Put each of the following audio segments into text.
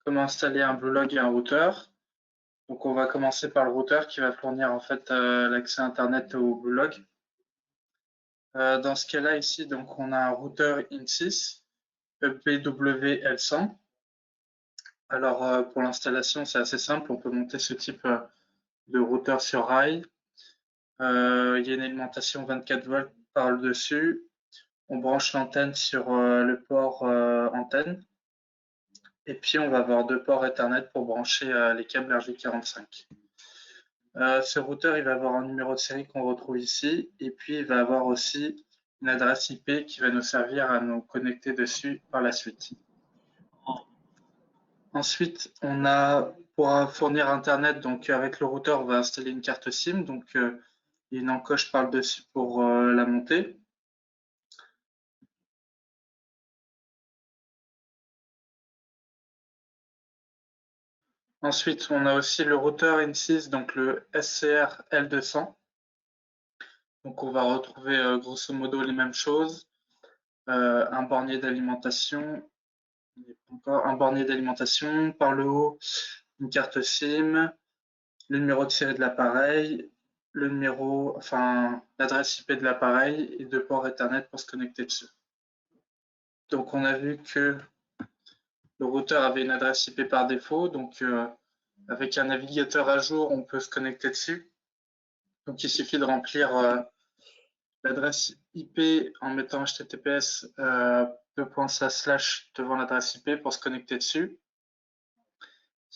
comment installer un BlueLog et un routeur. Donc on va commencer par le routeur qui va fournir en fait l'accès Internet au BlueLog. Dans ce cas-là ici, donc on a un routeur IN6 EPWL100. Alors pour l'installation, c'est assez simple, on peut monter ce type de routeur sur rail. Il y a une alimentation 24 volts par le dessus. On branche l'antenne sur le port antenne. Et puis on va avoir deux ports Ethernet pour brancher les câbles RJ45. Ce routeur, il va avoir un numéro de série qu'on retrouve ici, et puis il va avoir aussi une adresse IP qui va nous servir à nous connecter dessus par la suite. Ensuite, on a pour fournir Internet, donc avec le routeur, on va installer une carte SIM, donc il y a une encoche par le dessus pour la monter. Ensuite, on a aussi le routeur IN6, donc le SCR L200. Donc on va retrouver grosso modo les mêmes choses. Un bornier d'alimentation, encore un bornier d'alimentation, par le haut une carte SIM, le numéro de série de l'appareil, le numéro, enfin l'adresse IP de l'appareil et deux ports Ethernet pour se connecter dessus. Donc on a vu que le routeur avait une adresse IP par défaut, donc avec un navigateur à jour, on peut se connecter dessus. Donc il suffit de remplir l'adresse IP en mettant https devant l'adresse IP pour se connecter dessus.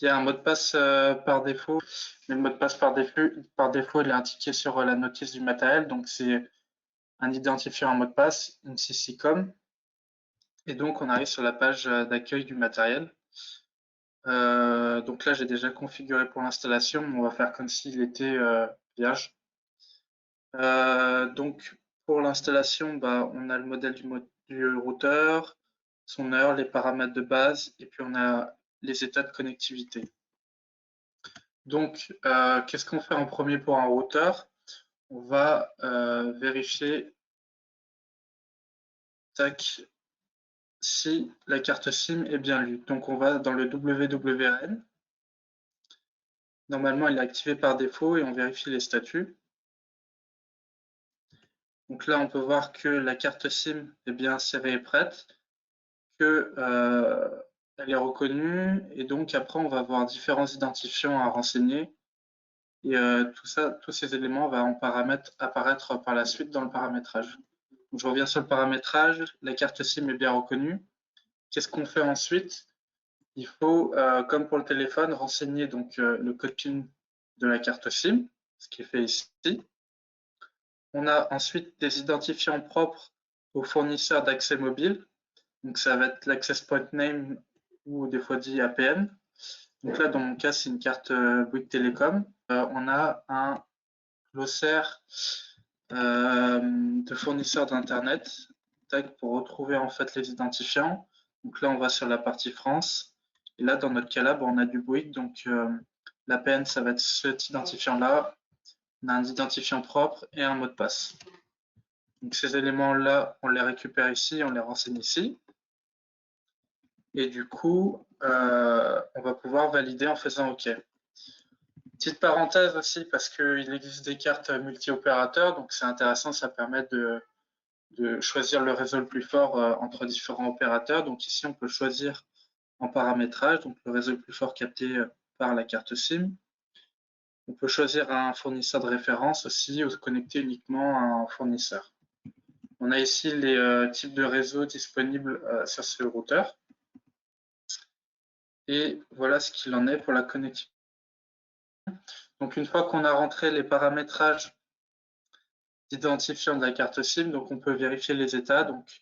Il y a un mot de passe par défaut, mais le mot de passe par défaut il est indiqué sur la notice du matériel, donc c'est un identifiant en mot de passe, une CC-COM, et donc on arrive sur la page d'accueil du matériel. Donc là j'ai déjà configuré pour l'installation, on va faire comme s'il était vierge. Donc pour l'installation, on a le modèle du routeur, son heure, les paramètres de base, et puis on a les états de connectivité. Donc, qu'est-ce qu'on fait en premier pour un routeur? On va vérifier si la carte SIM est bien lue. Donc, on va dans le WWRN. Normalement, il est activé par défaut et on vérifie les statuts. Donc là, on peut voir que la carte SIM est bien insérée et prête, que elle est reconnue, et donc après on va avoir différents identifiants à renseigner, et tous ces éléments vont apparaître par la suite dans le paramétrage. Donc, je reviens sur le paramétrage, la carte SIM est bien reconnue. Qu'est-ce qu'on fait ensuite? Il faut, comme pour le téléphone, renseigner donc le code PIN de la carte SIM, ce qui est fait ici. On a ensuite des identifiants propres aux fournisseurs d'accès mobile. Donc ça va être l'Access Point Name ou des fois dit APN. Donc là, dans mon cas, c'est une carte Bouygues Télécom. On a un glossaire de fournisseurs d'Internet pour retrouver en fait les identifiants. Donc là, on va sur la partie France. Et là, dans notre cas là, on a du Bouygues. Donc l'APN, ça va être cet identifiant-là. On a un identifiant propre et un mot de passe. Donc ces éléments-là, on les récupère ici, on les renseigne ici. Et du coup, on va pouvoir valider en faisant OK. Petite parenthèse aussi, parce qu'il existe des cartes multi-opérateurs, donc c'est intéressant, ça permet de choisir le réseau le plus fort entre différents opérateurs. Donc ici, on peut choisir en paramétrage, donc le réseau le plus fort capté par la carte SIM. On peut choisir un fournisseur de référence aussi ou se connecter uniquement à un fournisseur. On a ici les types de réseaux disponibles sur ce routeur. Et voilà ce qu'il en est pour la connectivité. Donc une fois qu'on a rentré les paramétrages d'identifiant de la carte SIM, donc on peut vérifier les états. Donc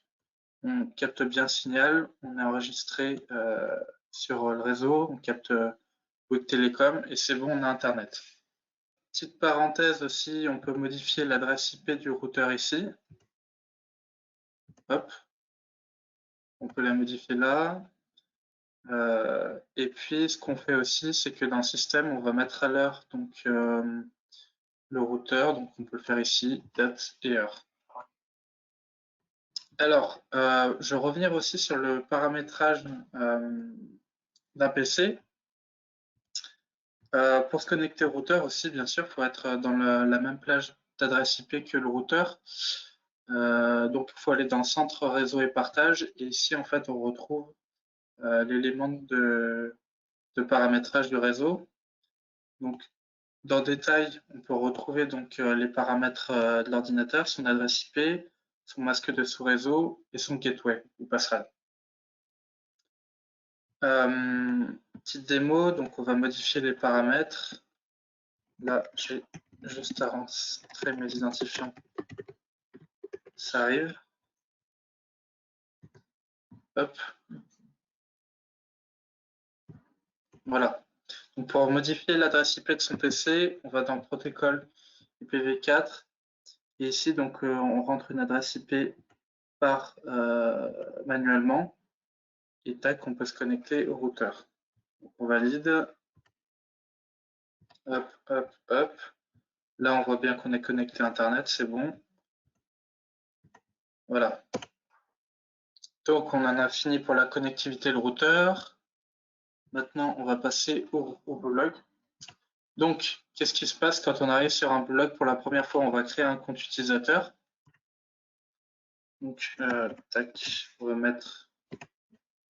on capte bien le signal, on est enregistré sur le réseau, on capte Bouygues Télécom et c'est bon, on a Internet. Petite parenthèse aussi, on peut modifier l'adresse IP du routeur ici. Hop, on peut la modifier là. Et puis ce qu'on fait aussi, c'est que dans le système, on va mettre à l'heure donc le routeur, donc on peut le faire ici, date et heure. Alors, je vais revenir aussi sur le paramétrage d'un PC. Pour se connecter au routeur aussi, bien sûr, il faut être dans la même plage d'adresse IP que le routeur. Donc, il faut aller dans Centre réseau et partage. Et ici, en fait, on retrouve l'élément de paramétrage du réseau. Donc, dans Détail, on peut retrouver donc les paramètres de l'ordinateur, son adresse IP, son masque de sous-réseau et son gateway ou passerelle. Petite démo, donc on va modifier les paramètres. Là, j'ai juste à rentrer mes identifiants. Ça arrive. Hop. Voilà. Donc pour modifier l'adresse IP de son PC, on va dans Protocole IPv4. Et ici, donc, on rentre une adresse IP par manuellement. Et tac, on peut se connecter au routeur. Donc, on valide. Hop, hop, hop. Là, on voit bien qu'on est connecté à Internet, c'est bon. Voilà. Donc, on en a fini pour la connectivité, le routeur. Maintenant, on va passer au blog. Donc, qu'est-ce qui se passe quand on arrive sur un blog pour la première fois? On va créer un compte utilisateur. Donc, tac, on va mettre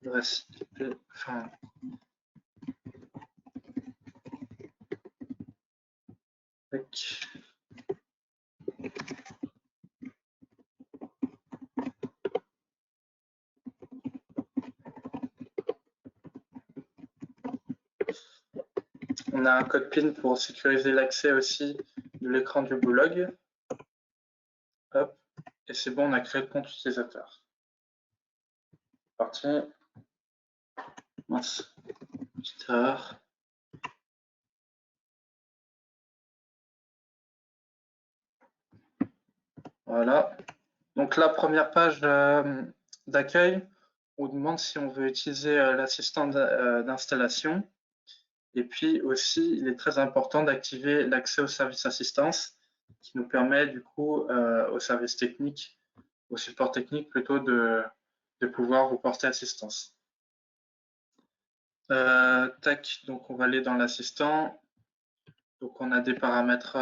l'adresse IP, enfin, tac. On a un code PIN pour sécuriser l'accès aussi de l'écran du blog. Hop, et c'est bon, on a créé le compte utilisateur. Parti. Mince, petite erreur. Voilà. Donc la première page d'accueil, on demande si on veut utiliser l'assistant d'installation. Et puis aussi, il est très important d'activer l'accès au service assistance qui nous permet du coup au service technique, au support technique plutôt de pouvoir vous porter assistance. Tac, donc on va aller dans l'assistant. Donc on a des paramètres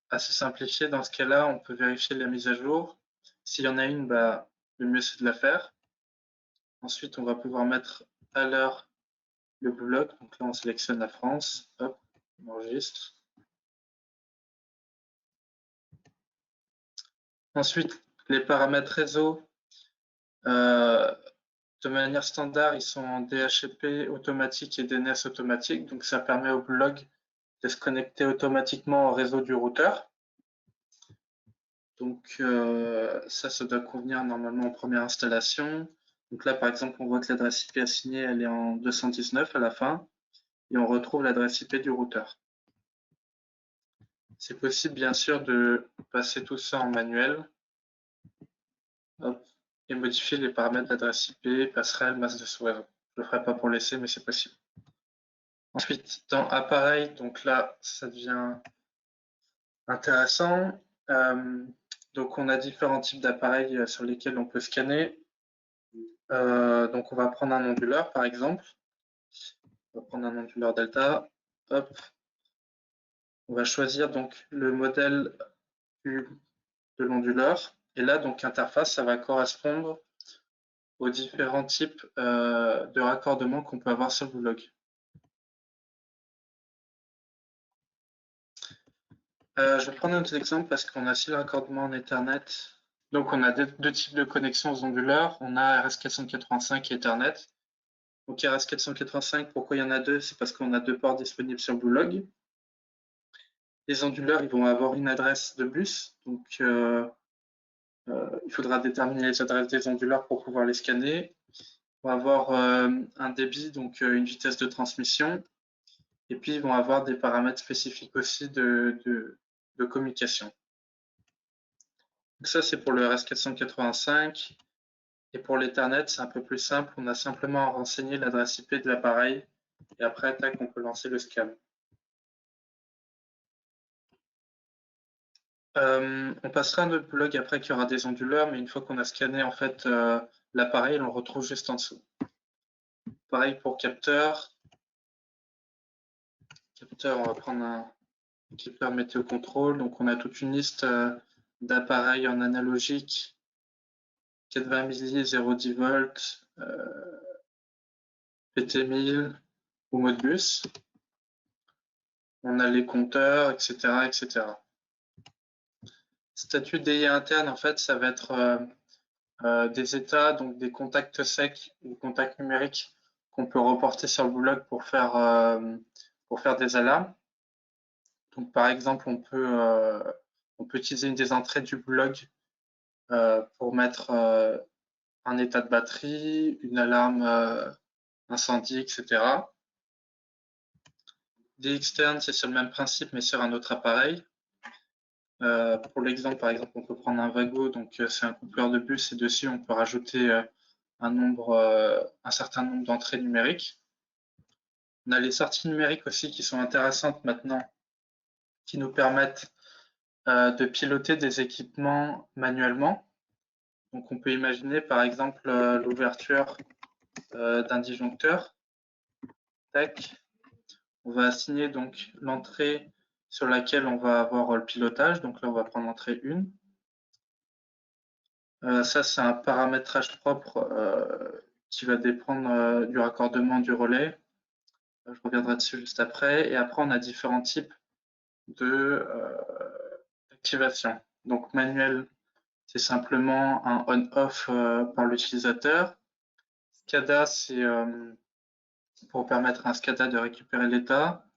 assez simplifiés. Dans ce cas-là, on peut vérifier la mise à jour. S'il y en a une, bah, le mieux c'est de la faire. Ensuite, on va pouvoir mettre à l'heure le bloc. Donc là, on sélectionne la France. Hop, on enregistre. Ensuite, les paramètres réseau, de manière standard, ils sont en DHCP automatique et DNS automatique. Donc ça permet au blog de se connecter automatiquement au réseau du routeur. Donc ça doit convenir normalement en première installation. Donc là, par exemple, on voit que l'adresse IP assignée, elle est en 219 à la fin, et on retrouve l'adresse IP du routeur. C'est possible, bien sûr, de passer tout ça en manuel. Hop, et modifier les paramètres d'adresse IP, passerelle, masque de sous-réseau. Je ne le ferai pas pour l'essai, mais c'est possible. Ensuite, dans appareil, donc là, ça devient intéressant. Donc, on a différents types d'appareils sur lesquels on peut scanner. Donc, on va prendre un onduleur, par exemple. On va prendre un onduleur delta. Hop. On va choisir donc le modèle de l'onduleur. Et là, donc, interface, ça va correspondre aux différents types de raccordements qu'on peut avoir sur le blog. Je vais prendre un autre exemple parce qu'on a aussi le raccordement en Ethernet. Donc, on a deux types de connexions aux onduleurs. On a RS485 et Ethernet. Donc, RS485, pourquoi il y en a deux? C'est parce qu'on a deux ports disponibles sur Bluelog. Les onduleurs, ils vont avoir une adresse de bus. Donc, il faudra déterminer les adresses des onduleurs pour pouvoir les scanner. Ils vont avoir un débit, donc une vitesse de transmission. Et puis, ils vont avoir des paramètres spécifiques aussi de communication. Donc ça, c'est pour le RS485. Et pour l'Ethernet, c'est un peu plus simple. On a simplement à renseigner l'adresse IP de l'appareil. Et après, tac, on peut lancer le scan. On passera à notre blog après qu'il y aura des onduleurs, mais une fois qu'on a scanné en fait l'appareil, on le retrouve juste en dessous. Pareil pour capteur. Capteur, on va prendre un capteur météo contrôle. Donc on a toute une liste d'appareils en analogique, 420 milli, 0,10 volts, PT1000 ou Modbus. On a les compteurs, etc., etc. Statut DI interne, en fait, ça va être des états, donc des contacts secs ou contacts numériques qu'on peut reporter sur le Bluelog pour faire des alarmes. Donc, par exemple, on peut utiliser une des entrées du Bluelog pour mettre un état de batterie, une alarme incendie, etc. DI externe, c'est sur le même principe, mais sur un autre appareil. Pour l'exemple, par exemple, on peut prendre un Vago, donc c'est un coupleur de bus et dessus on peut rajouter un certain nombre d'entrées numériques. On a les sorties numériques aussi qui sont intéressantes maintenant, qui nous permettent de piloter des équipements manuellement. Donc on peut imaginer par exemple l'ouverture d'un disjoncteur. Tac. On va assigner donc l'entrée sur laquelle on va avoir le pilotage. Donc là on va prendre l'entrée 1. Ça, c'est un paramétrage propre qui va dépendre du raccordement du relais. Je reviendrai dessus juste après. Et après, on a différents types d'activation. Donc, manuel, c'est simplement un on-off par l'utilisateur. SCADA, c'est pour permettre à un SCADA de récupérer l'état.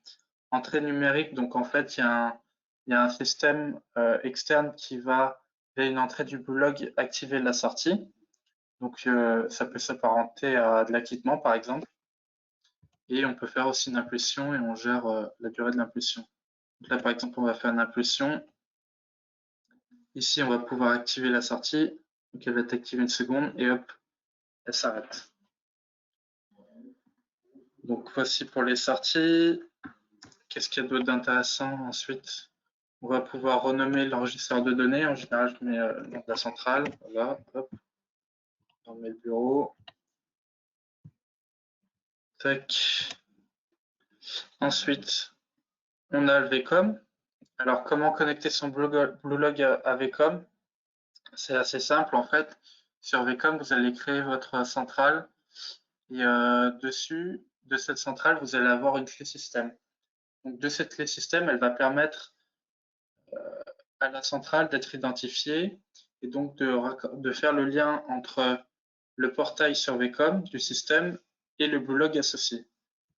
Entrée numérique, donc en fait, il y a un système externe qui va, via une entrée du Bluelog, activer la sortie. Donc, ça peut s'apparenter à de l'acquittement, par exemple. Et on peut faire aussi une impulsion et on gère la durée de l'impulsion. Donc là, par exemple, on va faire une impulsion. Ici, on va pouvoir activer la sortie. Donc, elle va être activée une seconde et hop, elle s'arrête. Donc, voici pour les sorties. Qu'est-ce qu'il y a d'autre d'intéressant ensuite? On va pouvoir renommer l'enregistreur de données. En général, je mets le nom de la centrale. Voilà, hop. On met le bureau. Tac. Ensuite, on a le VCOM. Alors, comment connecter son Bluelog à VCOM? C'est assez simple en fait. Sur VCOM, vous allez créer votre centrale et dessus de cette centrale, vous allez avoir une clé système. Donc, de cette clé système, elle va permettre à la centrale d'être identifiée et donc de faire le lien entre le portail sur VCOM du système et le Bluelog associé.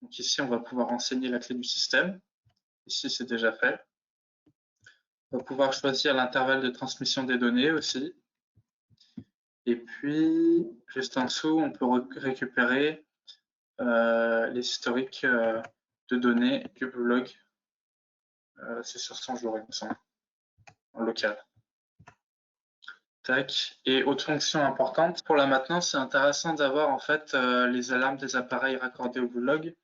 Donc ici, on va pouvoir renseigner la clé du système. Ici, c'est déjà fait. On va pouvoir choisir l'intervalle de transmission des données aussi. Et puis, juste en dessous, on peut récupérer les historiques de données du Bluelog. C'est sur 100 jours, il me semble, en local. Tac. Et autre fonction importante, pour la maintenance, c'est intéressant d'avoir en fait les alarmes des appareils raccordés au Bluelog.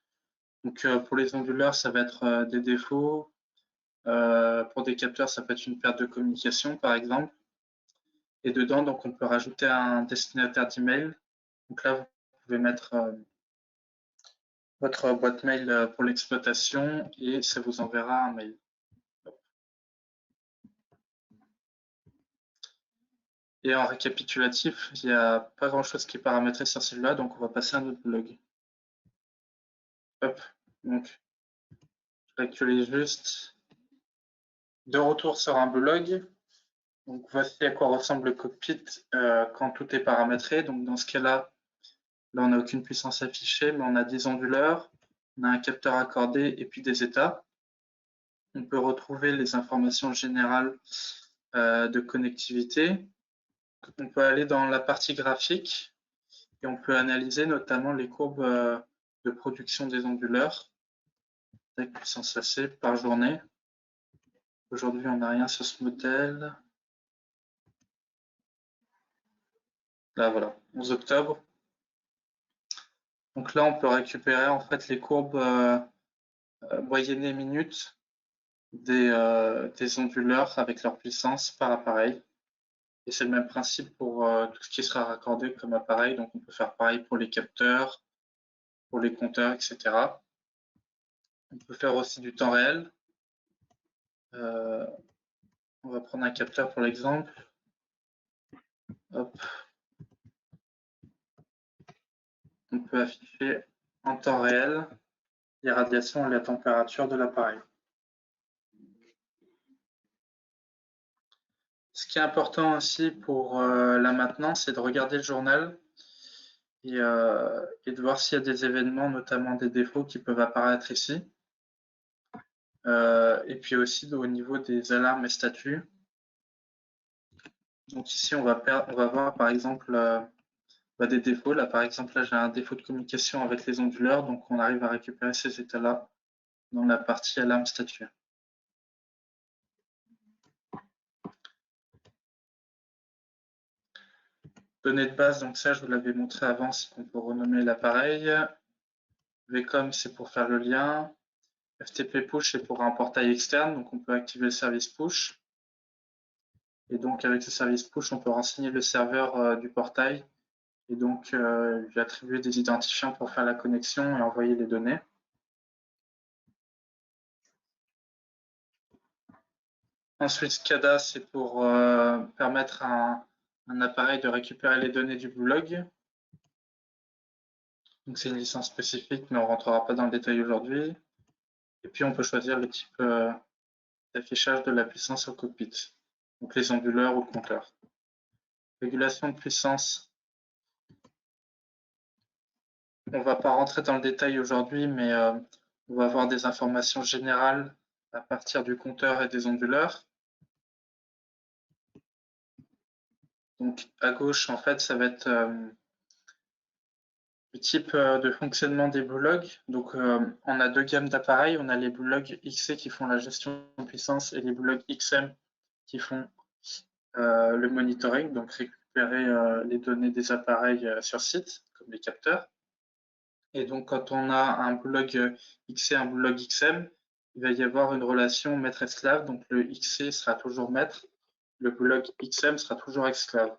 Donc pour les onduleurs, ça va être des défauts. Pour des capteurs, ça peut être une perte de communication, par exemple. Et dedans, donc, on peut rajouter un destinataire d'email. Donc là, vous pouvez mettre votre boîte mail pour l'exploitation et ça vous enverra un mail. Et en récapitulatif, il n'y a pas grand-chose qui est paramétré sur celui-là, donc on va passer à notre Bluelog. Hop, donc je réactualise juste. De retour sur un Bluelog. Donc voici à quoi ressemble le cockpit quand tout est paramétré. Donc dans ce cas-là, là on n'a aucune puissance affichée, mais on a des onduleurs, on a un capteur accordé et puis des états. On peut retrouver les informations générales de connectivité. On peut aller dans la partie graphique et on peut analyser notamment les courbes de production des onduleurs avec puissance AC par journée. Aujourd'hui, on n'a rien sur ce modèle. Là, voilà, 11 octobre. Donc là, on peut récupérer en fait les courbes moyennées minutes des onduleurs avec leur puissance par appareil. Et c'est le même principe pour tout ce qui sera raccordé comme appareil. Donc on peut faire pareil pour les capteurs, pour les compteurs, etc. On peut faire aussi du temps réel. On va prendre un capteur pour l'exemple. On peut afficher en temps réel les radiations et la température de l'appareil. Ce qui est important aussi pour la maintenance, c'est de regarder le journal et de voir s'il y a des événements, notamment des défauts qui peuvent apparaître ici. Et puis aussi au niveau des alarmes et statuts. Donc ici, on va voir par exemple des défauts. Là, par exemple, là, j'ai un défaut de communication avec les onduleurs, donc on arrive à récupérer ces états-là dans la partie alarme statut. Données de base, donc ça, je vous l'avais montré avant, c'est qu'on peut renommer l'appareil. VCOM, c'est pour faire le lien. FTP push, c'est pour un portail externe, donc on peut activer le service push. Et donc, avec ce service push, on peut renseigner le serveur du portail et donc lui attribuer des identifiants pour faire la connexion et envoyer les données. Ensuite, SCADA, c'est pour permettre à un appareil de récupérer les données du Bluelog. Donc, c'est une licence spécifique, mais on ne rentrera pas dans le détail aujourd'hui. Et puis, on peut choisir le type d'affichage de la puissance au cockpit, donc les onduleurs ou le compteur. Régulation de puissance. On ne va pas rentrer dans le détail aujourd'hui, mais on va avoir des informations générales à partir du compteur et des onduleurs. Donc à gauche, en fait, ça va être le type de fonctionnement des Bluelog. Donc on a deux gammes d'appareils. On a les Bluelog XC qui font la gestion de puissance et les Bluelog XM qui font le monitoring, donc récupérer les données des appareils sur site, comme les capteurs. Et donc, quand on a un Bluelog XC et un Bluelog XM, il va y avoir une relation maître-esclave. Donc, le XC sera toujours maître, le Bluelog XM sera toujours esclave.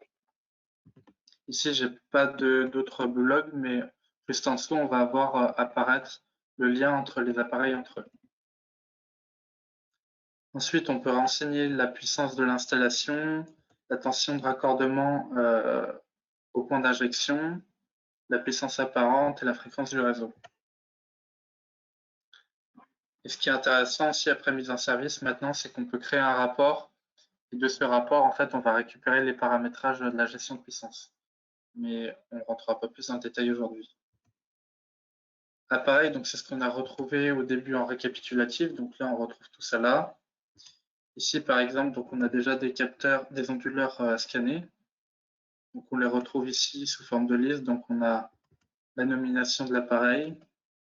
Ici, je n'ai pas d'autres Bluelog, mais juste en dessous, on va voir apparaître le lien entre les appareils entre eux. Ensuite, on peut renseigner la puissance de l'installation, la tension de raccordement au point d'injection, la puissance apparente et la fréquence du réseau. Et ce qui est intéressant aussi après mise en service maintenant, c'est qu'on peut créer un rapport. Et de ce rapport, en fait, on va récupérer les paramétrages de la gestion de puissance. Mais on ne rentrera pas plus en détail aujourd'hui. Appareil, donc c'est ce qu'on a retrouvé au début en récapitulatif. Donc là, on retrouve tout ça là. Ici, par exemple, donc on a déjà des capteurs, des onduleurs scannés. Donc on les retrouve ici sous forme de liste. Donc on a la nomination de l'appareil,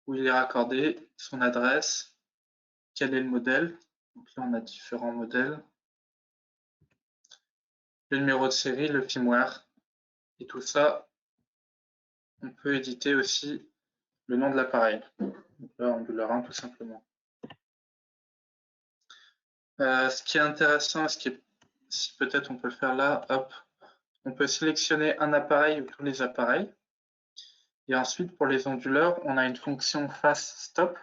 où il est raccordé, son adresse, quel est le modèle. Donc là, on a différents modèles. Le numéro de série, le firmware. Et tout ça, on peut éditer aussi le nom de l'appareil. Donc là, Angular 1 tout simplement. Ce qui est intéressant, si peut-être on peut le faire là, hop, on peut sélectionner un appareil ou tous les appareils. Et ensuite, pour les onduleurs, on a une fonction fast stop.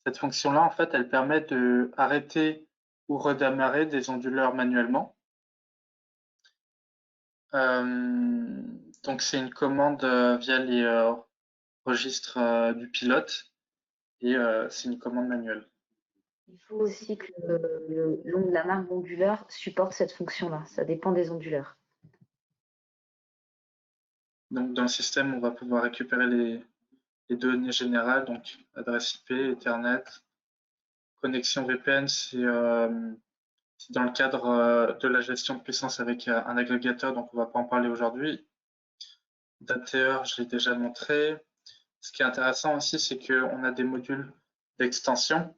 Cette fonction-là, en fait, elle permet de arrêter ou redémarrer des onduleurs manuellement. Donc c'est une commande via les registres du pilote et c'est une commande manuelle. Il faut aussi que la marque d'onduleur supporte cette fonction-là. Ça dépend des onduleurs. Donc dans le système, on va pouvoir récupérer les données générales, donc adresse IP, Ethernet, connexion VPN, c'est dans le cadre de la gestion de puissance avec un agrégateur, donc on ne va pas en parler aujourd'hui. DATER, je l'ai déjà montré. Ce qui est intéressant aussi, c'est qu'on a des modules d'extension.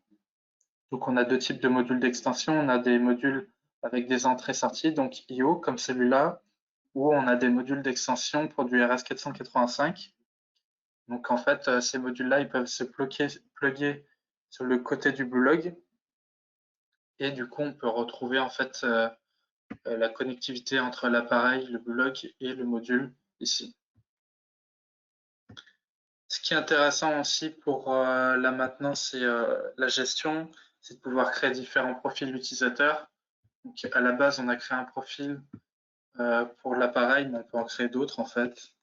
Donc on a deux types de modules d'extension. On a des modules avec des entrées-sorties, donc IO comme celui-là, ou on a des modules d'extension pour du RS485. Donc en fait, ces modules-là, ils peuvent se plugger sur le côté du Bluelog. Et du coup, on peut retrouver en fait la connectivité entre l'appareil, le Bluelog et le module ici. Ce qui est intéressant aussi pour la maintenance et la gestion, c'est de pouvoir créer différents profils utilisateurs. Donc, à la base, on a créé un profil pour l'appareil, mais on peut en créer d'autres en fait.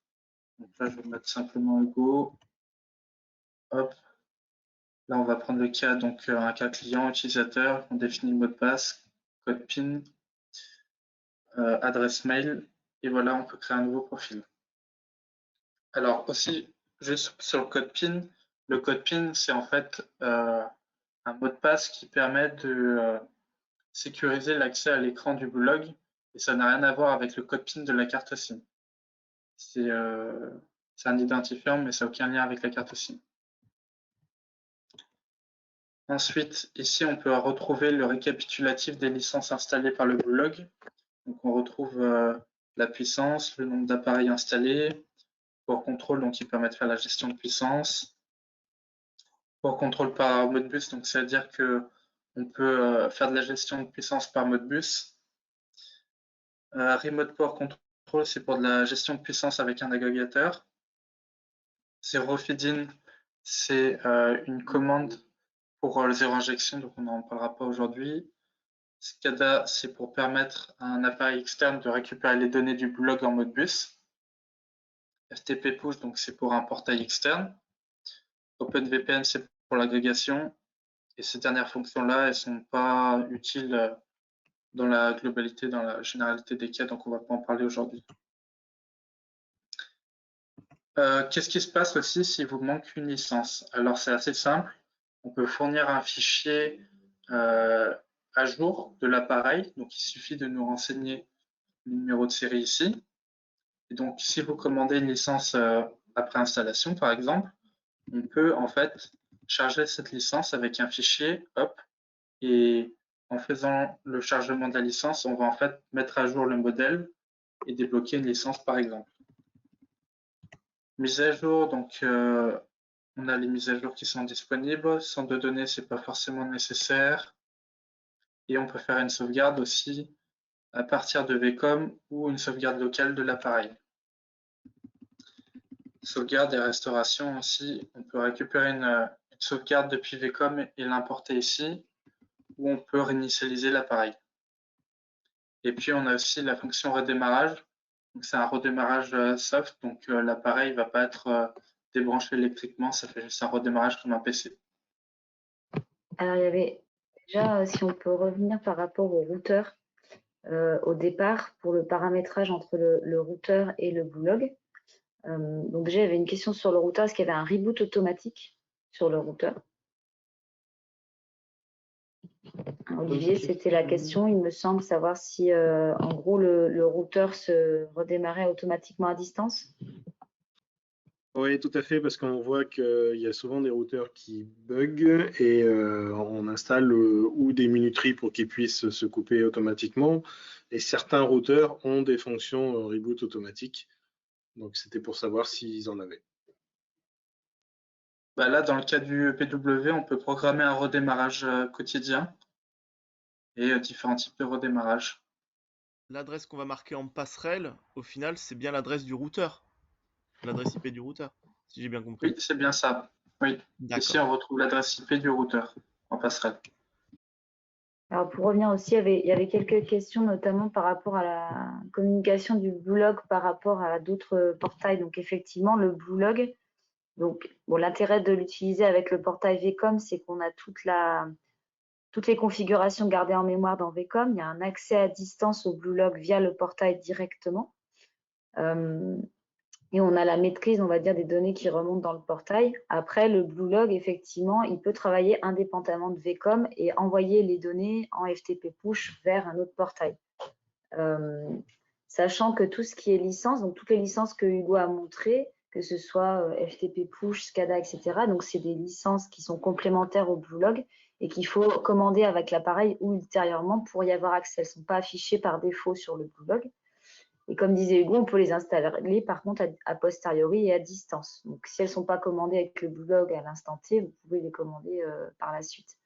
Donc là, je vais mettre simplement Go. Hop. Là, on va prendre le cas, donc un cas client, utilisateur. On définit le mot de passe, code PIN, adresse mail. Et voilà, on peut créer un nouveau profil. Alors aussi, juste sur le code PIN, c'est en fait un mot de passe qui permet de sécuriser l'accès à l'écran du blog et ça n'a rien à voir avec le code PIN de la carte SIM. C'est un identifiant, mais ça n'a aucun lien avec la carte SIM. Ensuite, ici, on peut retrouver le récapitulatif des licences installées par le blog. Donc, on retrouve la puissance, le nombre d'appareils installés, port contrôle, donc qui permet de faire la gestion de puissance, port contrôle par Modbus, donc c'est-à-dire que on peut faire de la gestion de puissance par Modbus. Remote port control, c'est pour de la gestion de puissance avec un agrégateur. Zero feed-in, c'est une commande pour le zéro injection, donc on n'en parlera pas aujourd'hui. SCADA, c'est pour permettre à un appareil externe de récupérer les données du blog en Modbus. FTP push, donc c'est pour un portail externe. OpenVPN, c'est pour l'agrégation. Et ces dernières fonctions-là, elles ne sont pas utiles dans la globalité, dans la généralité des cas, donc on ne va pas en parler aujourd'hui. Qu'est-ce qui se passe aussi si vous manque une licence? Alors c'est assez simple, on peut fournir un fichier à jour de l'appareil, donc il suffit de nous renseigner le numéro de série ici. Et donc si vous commandez une licence après installation par exemple, on peut en fait charger cette licence avec un fichier, hop, et en faisant le chargement de la licence, on va en fait mettre à jour le modèle et débloquer une licence par exemple. Mise à jour, donc on a les mises à jour qui sont disponibles. Centre de données, c'est pas forcément nécessaire. Et on peut faire une sauvegarde aussi à partir de VCOM ou une sauvegarde locale de l'appareil. Sauvegarde et restauration aussi, on peut récupérer une sauvegarde depuis VCOM et l'importer ici, ou on peut réinitialiser l'appareil. Et puis on a aussi la fonction redémarrage. C'est un redémarrage soft, donc l'appareil ne va pas être débranché électriquement, ça fait juste un redémarrage comme un PC. Alors, il y avait déjà, si on peut revenir par rapport au routeur, au départ, pour le paramétrage entre le routeur et le blog. Donc déjà, il y avait une question sur le routeur, est-ce qu'il y avait un reboot automatique sur le routeur? Olivier, c'était la question, il me semble, savoir si en gros le routeur se redémarrait automatiquement à distance. Oui, tout à fait, parce qu'on voit qu'il y a souvent des routeurs qui bug et on installe ou des minuteries pour qu'ils puissent se couper automatiquement. Et certains routeurs ont des fonctions reboot automatique. Donc c'était pour savoir s'ils en avaient. Bah là, dans le cas du PW, on peut programmer un redémarrage quotidien et différents types de redémarrage. L'adresse qu'on va marquer en passerelle, au final, c'est bien l'adresse du routeur. L'adresse IP du routeur, si j'ai bien compris. Oui, c'est bien ça. Oui. Ici, on retrouve l'adresse IP du routeur en passerelle. Alors pour revenir aussi, il y avait quelques questions, notamment par rapport à la communication du blog par rapport à d'autres portails. Donc effectivement, le blog, donc bon, l'intérêt de l'utiliser avec le portail VCOM, c'est qu'on a toutes les configurations gardées en mémoire dans VCOM. Il y a un accès à distance au Bluelog via le portail directement. Et on a la maîtrise, on va dire, des données qui remontent dans le portail. Après, le Bluelog, effectivement, il peut travailler indépendamment de VCOM et envoyer les données en FTP push vers un autre portail. Sachant que tout ce qui est licence, donc toutes les licences que Hugo a montrées, que ce soit FTP push, SCADA, etc., donc c'est des licences qui sont complémentaires au Bluelog et qu'il faut commander avec l'appareil ou ultérieurement pour y avoir accès. Elles ne sont pas affichées par défaut sur le Bluelog. Et comme disait Hugo, on peut les installer par contre a posteriori et à distance. Donc si elles ne sont pas commandées avec le Bluelog à l'instant T, vous pouvez les commander par la suite.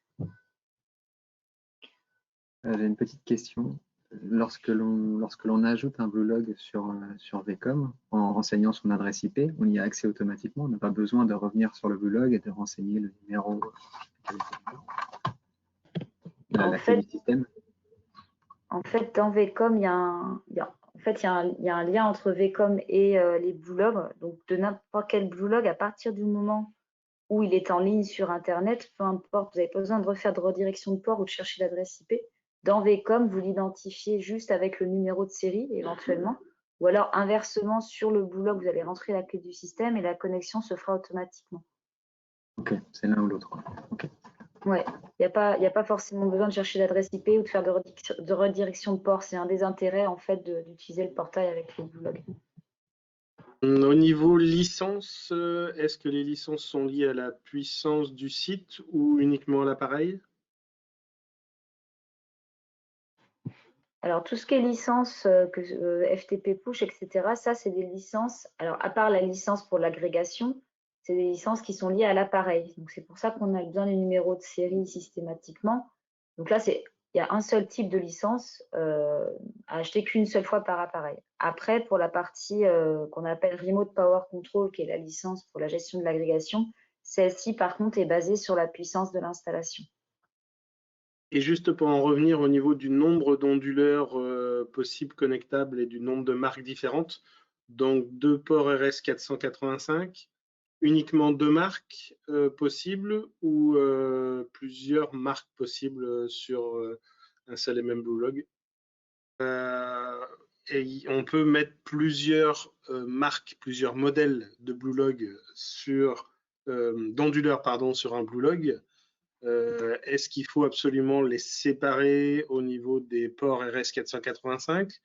J'ai une petite question. lorsque l'on ajoute un BlueLog sur Vcom, en renseignant son adresse IP, on y a accès automatiquement. On n'a pas besoin de revenir sur le BlueLog et de renseigner le numéro, la clé du système. En fait, dans Vcom, il y a un lien entre Vcom et les BlueLog. Donc, de n'importe quel BlueLog, à partir du moment où il est en ligne sur Internet, peu importe, vous n'avez pas besoin de refaire de redirection de port ou de chercher l'adresse IP. Dans Vcom, vous l'identifiez juste avec le numéro de série, éventuellement. Ou alors, inversement, sur le BlueLog, vous allez rentrer la clé du système et la connexion se fera automatiquement. Ok, c'est l'un ou l'autre. Okay. Ouais, il n'y a pas forcément besoin de chercher l'adresse IP ou de faire de redirection de port. C'est un des intérêts en fait d'utiliser le portail avec les BlueLog. Au niveau licence, est-ce que les licences sont liées à la puissance du site ou uniquement à l'appareil? Alors, tout ce qui est licence, FTP push, etc., ça, c'est des licences. Alors, à part la licence pour l'agrégation, c'est des licences qui sont liées à l'appareil. Donc, c'est pour ça qu'on a besoin du numéro de série systématiquement. Donc là, il y a un seul type de licence à acheter qu'une seule fois par appareil. Après, pour la partie qu'on appelle Remote Power Control, qui est la licence pour la gestion de l'agrégation, celle-ci, par contre, est basée sur la puissance de l'installation. Et juste pour en revenir au niveau du nombre d'onduleurs possibles connectables et du nombre de marques différentes, donc 2 ports RS485, uniquement 2 marques possibles ou plusieurs marques possibles sur un seul et même BlueLog. Et on peut mettre plusieurs marques, plusieurs modèles de BlueLog d'onduleurs sur un BlueLog. Est-ce qu'il faut absolument les séparer au niveau des ports RS485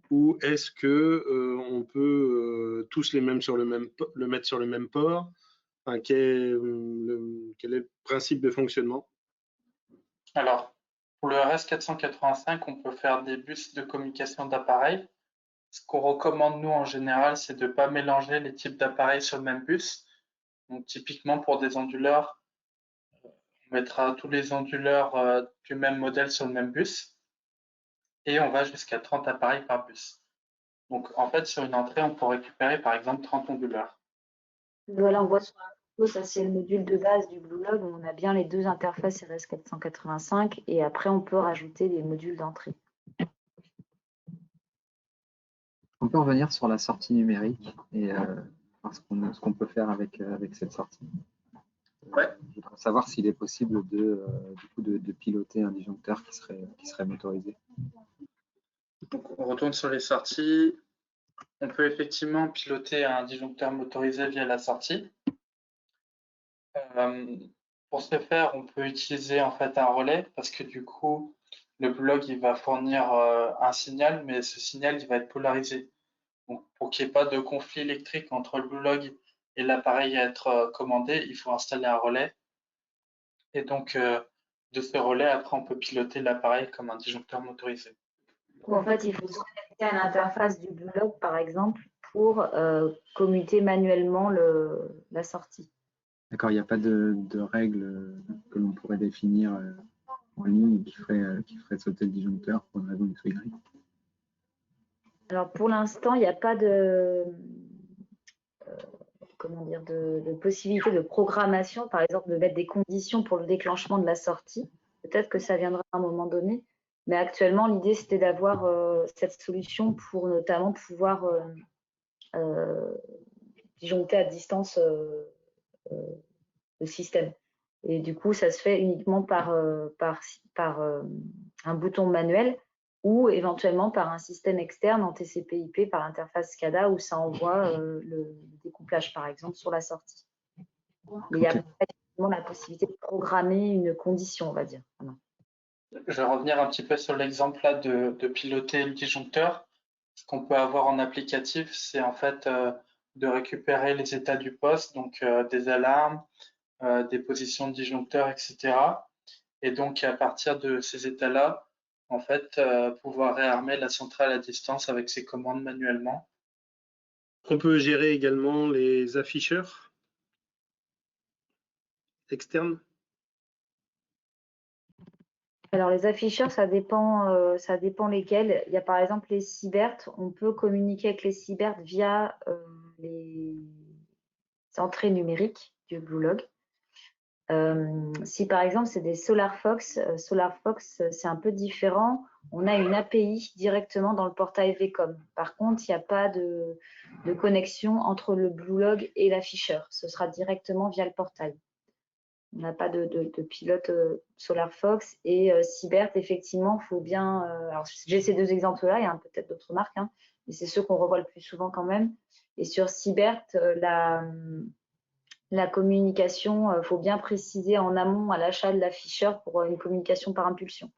ou est-ce que on peut tous les mettre sur le même port? Enfin, quel est le principe de fonctionnement? Alors, pour le RS485, on peut faire des bus de communication d'appareils. Ce qu'on recommande, nous, en général, c'est de ne pas mélanger les types d'appareils sur le même bus. Donc, typiquement, pour des onduleurs, on mettra tous les onduleurs du même modèle sur le même bus. Et on va jusqu'à 30 appareils par bus. Donc, en fait, sur une entrée, on peut récupérer, par exemple, 30 onduleurs. Voilà, on voit sur la photo, ça c'est le module de base du BlueLog où on a bien les deux interfaces RS485 et après on peut rajouter des modules d'entrée. On peut revenir sur la sortie numérique et ce qu'on peut faire avec cette sortie. Ouais. Je voudrais savoir s'il est possible de piloter un disjoncteur qui serait motorisé. Donc, on retourne sur les sorties. On peut effectivement piloter un disjoncteur motorisé via la sortie. Pour ce faire, on peut utiliser en fait un relais parce que du coup, le BlueLog il va fournir un signal, mais ce signal il va être polarisé. Donc, pour qu'il n'y ait pas de conflit électrique entre le BlueLog et l'appareil à être commandé, il faut installer un relais. Et donc, de ce relais, après, on peut piloter l'appareil comme un disjoncteur motorisé. En fait, il faut se connecter à l'interface du BlueLog, par exemple, pour commuter manuellement la sortie. D'accord, il n'y a pas de règles que l'on pourrait définir en ligne qui ferait sauter le disjoncteur pour une raison X ou Y. Alors, pour l'instant, il n'y a pas de possibilité de programmation, par exemple, de mettre des conditions pour le déclenchement de la sortie. Peut-être que ça viendra à un moment donné. Mais actuellement, l'idée, c'était d'avoir cette solution pour notamment pouvoir disjoncter à distance le système. Et du coup, ça se fait uniquement par un bouton manuel ou éventuellement par un système externe en TCP/IP par l'interface SCADA où ça envoie le découplage, par exemple, sur la sortie. Mais il y a effectivement la possibilité de programmer une condition, on va dire. Voilà. Je vais revenir un petit peu sur l'exemple là de piloter le disjoncteur. Ce qu'on peut avoir en applicatif, c'est en fait de récupérer les états du poste, donc des alarmes, des positions de disjoncteur, etc. Et donc, à partir de ces états-là, en fait, pouvoir réarmer la centrale à distance avec ses commandes manuellement. On peut gérer également les afficheurs externes. Alors, les afficheurs, ça dépend lesquels. Il y a par exemple les Cybert. On peut communiquer avec les Cybert via les entrées numériques du Bluelog. Si par exemple c'est des SolarFox, c'est un peu différent. On a une API directement dans le portail Vcom. Par contre, il n'y a pas de connexion entre le Bluelog et l'afficheur. Ce sera directement via le portail. On n'a pas de pilote SolarFox et Cybert, effectivement, il faut bien. Alors, j'ai ces deux exemples-là, il y a peut-être d'autres marques, hein, mais c'est ceux qu'on revoit le plus souvent quand même. Et sur Cybert, la communication, il faut bien préciser en amont à l'achat de l'afficheur pour une communication par impulsion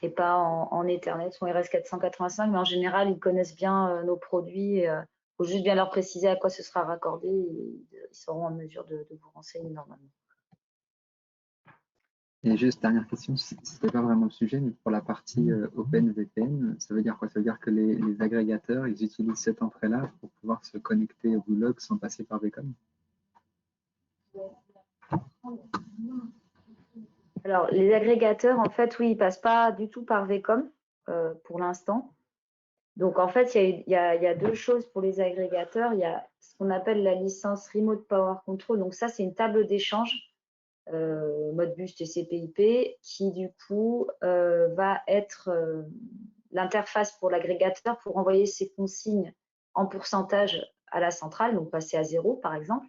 et pas en Ethernet ou RS485, mais en général, ils connaissent bien nos produits. Il faut juste bien leur préciser à quoi ce sera raccordé et ils seront en mesure de vous renseigner normalement. Et juste dernière question, ce n'est pas vraiment le sujet, mais pour la partie OpenVPN, ça veut dire quoi? Ça veut dire que les agrégateurs, ils utilisent cette entrée-là pour pouvoir se connecter au Bluelog sans passer par Vcom? Alors, les agrégateurs, en fait, oui, ils ne passent pas du tout par Vcom pour l'instant. Donc, en fait, il y a deux choses pour les agrégateurs. Il y a ce qu'on appelle la licence Remote Power Control. Donc, ça, c'est une table d'échange Modbus TCP/IP qui, du coup, va être l'interface pour l'agrégateur pour envoyer ses consignes en pourcentage à la centrale, donc passer à 0, par exemple.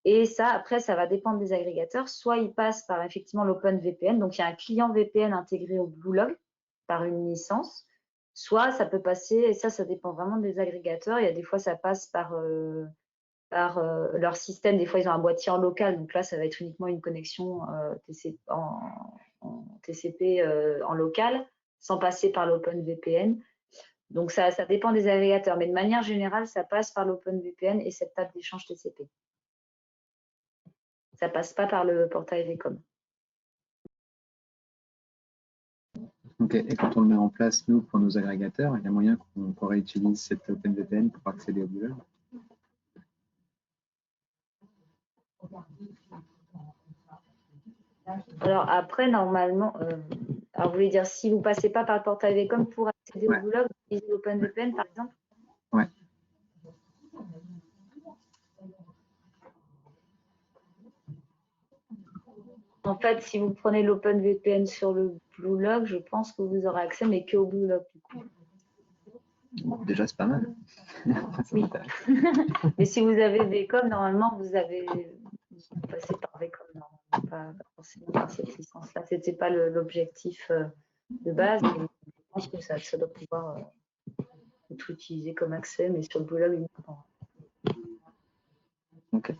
Et ça, après, ça va dépendre des agrégateurs. Soit ils passent par effectivement l'OpenVPN, donc il y a un client VPN intégré au Bluelog par une licence. Soit ça peut passer, et ça dépend vraiment des agrégateurs. Il y a des fois, ça passe par leur système. Des fois, ils ont un boîtier en local. Donc là, ça va être uniquement une connexion en TCP en local, sans passer par l'OpenVPN. Donc ça dépend des agrégateurs. Mais de manière générale, ça passe par l'OpenVPN et cette table d'échange TCP. Ça ne passe pas par le portail Vcom. Ok, et quand on le met en place, nous, pour nos agrégateurs, il y a moyen qu'on réutilise cette OpenVPN pour accéder au Bluelog? Alors après, normalement, alors vous voulez dire si vous ne passez pas par le portail Vcom pour accéder au Bluelog, vous utilisez l'OpenVPN par exemple? Ouais. En fait, si vous prenez l'OpenVPN sur le Bluelog, je pense que vous aurez accès, mais qu'au Bluelog du coup. Bon, déjà, c'est pas mal. Oui. Mais si vous avez Vcom, normalement, vous passez par Vcom, normalement, pas forcément par cette licence-là. Ce n'était pas l'objectif de base, mais je pense que ça doit pouvoir être utilisé comme accès, mais sur le Bluelog uniquement. Ok.